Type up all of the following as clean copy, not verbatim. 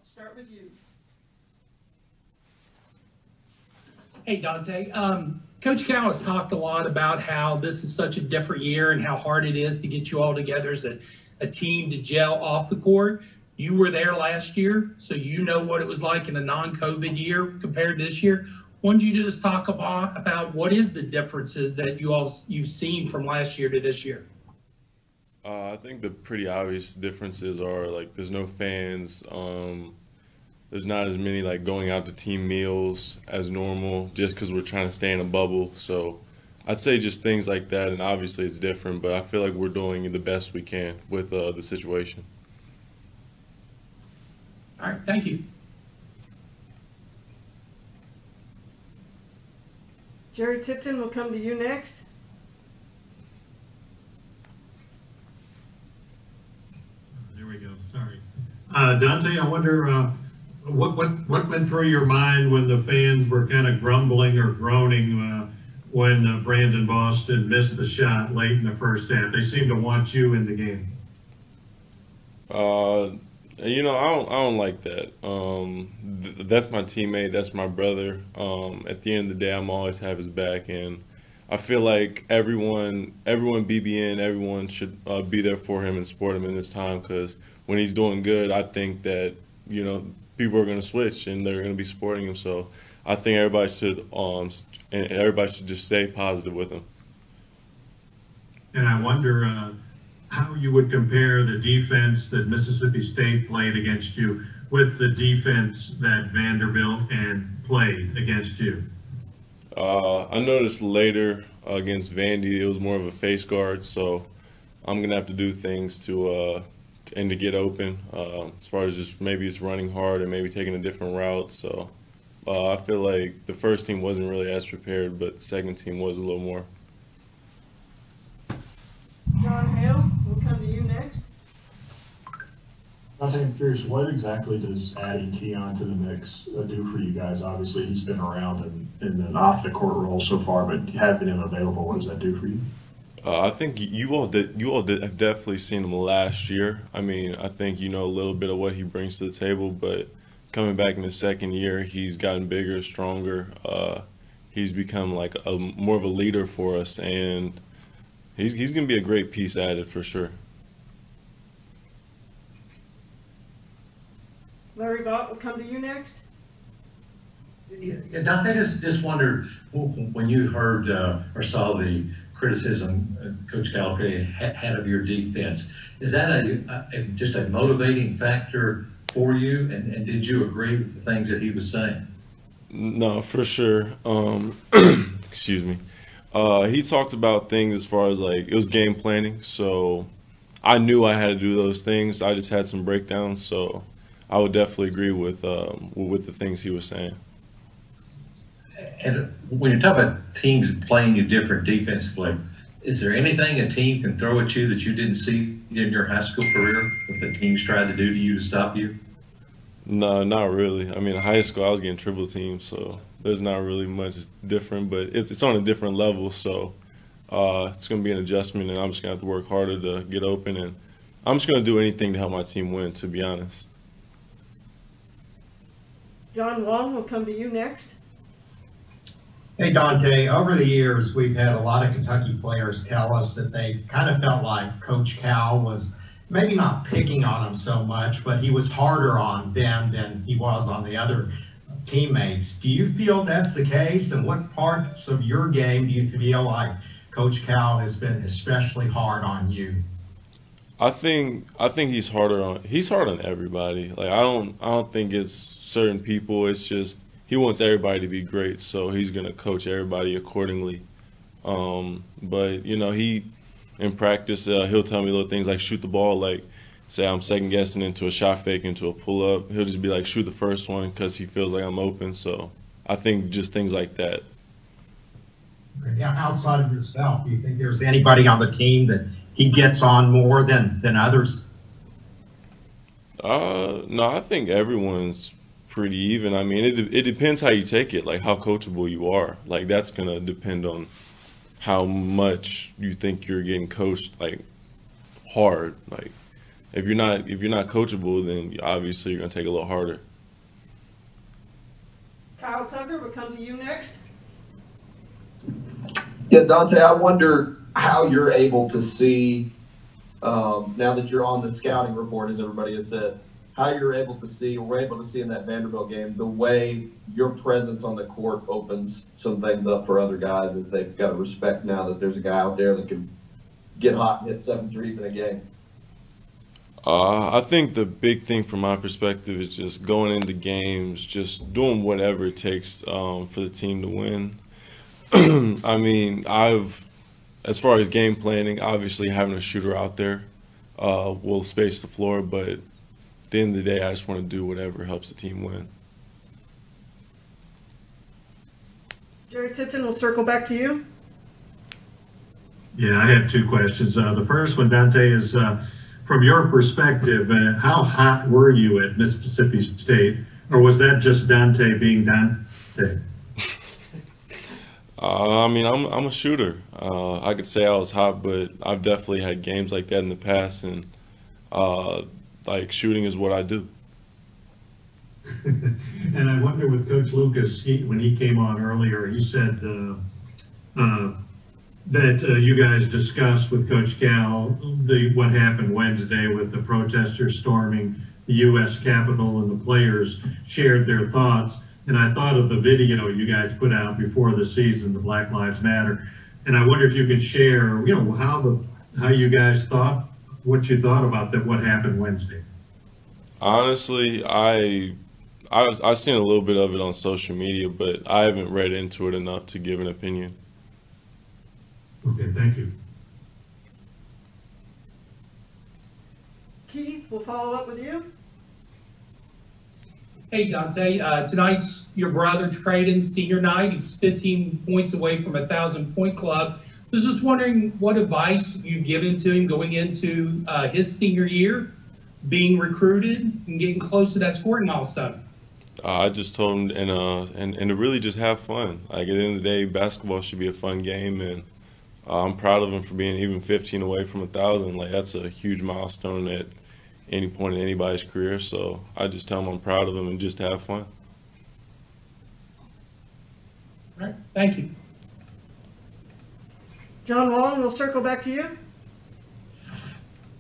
start with you. Hey, Dontaie. Coach Cal has talked a lot about how this is such a different year and how hard it is to get you all together as a team to gel off the court. You were there last year, so you know what it was like in a non-COVID year compared to this year. Why don't you just talk about what is the differences that you've seen from last year to this year? I think the pretty obvious differences are like there's no fans. There's not as many like going out to team meals as normal just because we're trying to stay in a bubble. So I'd say just things like that. And obviously it's different, but I feel like we're doing the best we can with the situation. All right, thank you. Jerry Tipton will come to you next. There we go. Sorry. Dontaie, I wonder what went through your mind when the fans were kind of grumbling or groaning when Brandon Boston missed the shot late in the first half? They seemed to want you in the game. I don't like that. That's my teammate. That's my brother. At the end of the day, I'm always have his back, and I feel like everyone BBN, everyone should be there for him and support him in this time. Because when he's doing good, I think that people are going to switch and they're going to be supporting him. So I think everybody should just stay positive with him. And I wonder how you would compare the defense that Mississippi State played against you with the defense that Vanderbilt and played against you. I noticed later against Vandy, it was more of a face guard, so I'm gonna have to do things to get open. As far as just maybe it's running hard and maybe taking a different route. So I feel like the first team wasn't really as prepared, but the second team was a little more. John Hale will come to you next. I'm curious, what exactly does adding Keon to the mix do for you guys? Obviously, he's been around in an off-the-court role so far, but having him available, what does that do for you? I think you all have definitely seen him last year. I mean, I think you know a little bit of what he brings to the table, but coming back in his second year, he's gotten bigger, stronger. He's become like more of a leader for us, and he's going to be a great piece added for sure. Larry Vaught will come to you next. Yeah, Dontaie, just wondered when you heard or saw the criticism Coach Calipari had of your defense, is that just a motivating factor for you? And did you agree with the things that he was saying? No, for sure. Excuse me. He talked about things as far as like it was game planning, so I knew I had to do those things. I just had some breakdowns, so I would definitely agree with the things he was saying. And when you talk about teams playing you different defensively, is there anything a team can throw at you that you didn't see in your high school career that the teams tried to do to you to stop you? No, not really. I mean, in high school I was getting triple teams, so there's not really much different, but it's on a different level, so it's going to be an adjustment, and I'm just going to have to work harder to get open, and I'm just going to do anything to help my team win, to be honest. John Long will come to you next. Hey, Dontaie, over the years, we've had a lot of Kentucky players tell us that they kind of felt like Coach Cal was maybe not picking on them so much, but he was harder on them than he was on the other teammates. Do you feel that's the case? And what parts of your game do you feel like Coach Cal has been especially hard on you? I think he's hard on everybody. Like I don't think it's certain people. It's just he wants everybody to be great, so he's gonna coach everybody accordingly. But he in practice he'll tell me little things like shoot the ball. Like say I'm second guessing into a shot fake into a pull up, he'll just be like shoot the first one because he feels like I'm open. So I think just things like that. Okay. Yeah, outside of yourself, do you think there's anybody on the team that he gets on more than others? No, I think everyone's pretty even. I mean, it depends how you take it, like how coachable you are. Like that's gonna depend on how much you think you're getting coached like hard. Like if you're not coachable, then obviously you're gonna take it a little harder. Kyle Tucker will come to you next. Yeah, Dontaie, I wonder how you're able to see, now that you're on the scouting report, as everybody has said, how you're able to see, or we're able to see in that Vanderbilt game, the way your presence on the court opens some things up for other guys, as they've got to respect now that there's a guy out there that can get hot and hit 7 threes in a game. I think the big thing from my perspective is just going into games, just doing whatever it takes for the team to win. I mean, as far as game planning, obviously having a shooter out there will space the floor, but at the end of the day, I just want to do whatever helps the team win. Jerry Tipton, we'll circle back to you. Yeah, I have 2 questions. The first one, Dontaie, is from your perspective, how hot were you at Mississippi State, or was that just Dontaie being Dontaie? I mean, I'm a shooter. I could say I was hot, but I've definitely had games like that in the past, and like shooting is what I do. And I wonder with Coach Lucas, when he came on earlier, he said that you guys discussed with Coach Cal what happened Wednesday with the protesters storming the U.S. Capitol, and the players shared their thoughts. And I thought of the video you guys put out before the season, the Black Lives Matter. And I wonder if you could share, how you guys thought, what you thought about what happened Wednesday. Honestly, I've seen a little bit of it on social media, but I haven't read into it enough to give an opinion. Okay, thank you. Keith, we'll follow up with you. Hey, Dontaie, tonight's your brother Traden's senior night. He's 15 points away from a 1,000-point club. I was just wondering what advice you've given to him going into his senior year, being recruited and getting close to that scoring milestone. I just told him and to really just have fun. Like, at the end of the day, basketball should be a fun game, and I'm proud of him for being even 15 away from 1,000. Like, that's a huge milestone at any point in anybody's career. So I just tell him I'm proud of him and just have fun. All right, thank you. John Long, we'll circle back to you.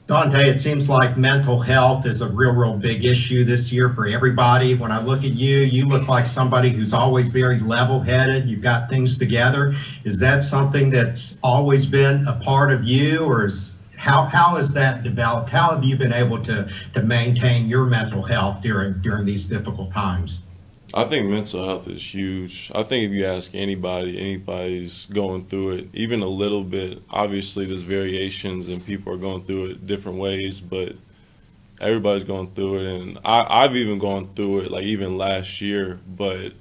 Dontaie, it seems like mental health is a real big issue this year for everybody. When I look at you, you look like somebody who's always very level-headed. You've got things together. Is that something that's always been a part of you, or how has that developed? How have you been able to maintain your mental health during these difficult times? I think mental health is huge. I think if you ask anybody's going through it, even a little bit. Obviously, there's variations and people are going through it different ways, but everybody's going through it. And I've even gone through it, like even last year, but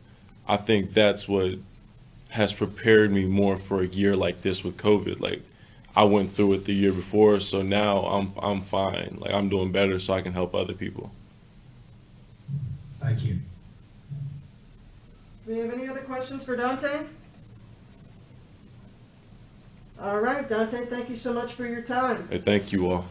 I think that's what has prepared me more for a year like this with COVID. Like, I went through it the year before, so now I'm fine. Like, I'm doing better so I can help other people. Thank you. Do we have any other questions for Dontaie? All right, Dontaie, thank you so much for your time. Hey, thank you all.